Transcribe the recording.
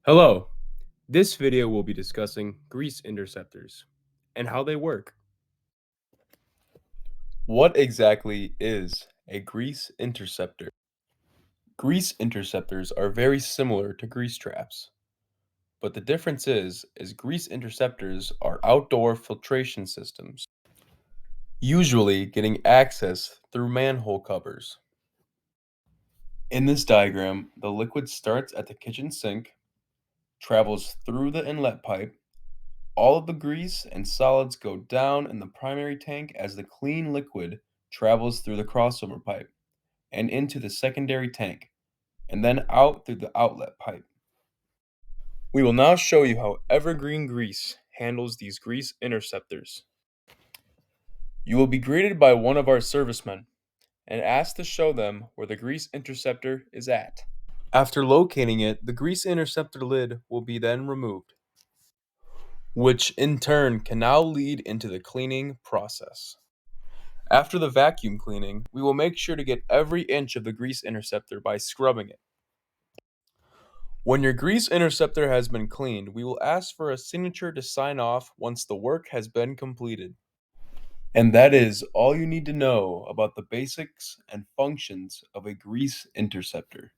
Hello, this video will be discussing grease interceptors and how they work. What exactly is a grease interceptor? Grease interceptors are very similar to grease traps, but the difference is grease interceptors are outdoor filtration systems, usually getting access through manhole covers. In this diagram, the liquid starts at the kitchen sink, travels through the inlet pipe. All of the grease and solids go down in the primary tank as the clean liquid travels through the crossover pipe and into the secondary tank, and then out through the outlet pipe. We will now show you how Evergreen Grease handles these grease interceptors. You will be greeted by one of our servicemen and asked to show them where the grease interceptor is at. After locating it, the grease interceptor lid will be then removed, which in turn can now lead into the cleaning process. After the vacuum cleaning, we will make sure to get every inch of the grease interceptor by scrubbing it. When your grease interceptor has been cleaned, we will ask for a signature to sign off once the work has been completed. And that is all you need to know about the basics and functions of a grease interceptor.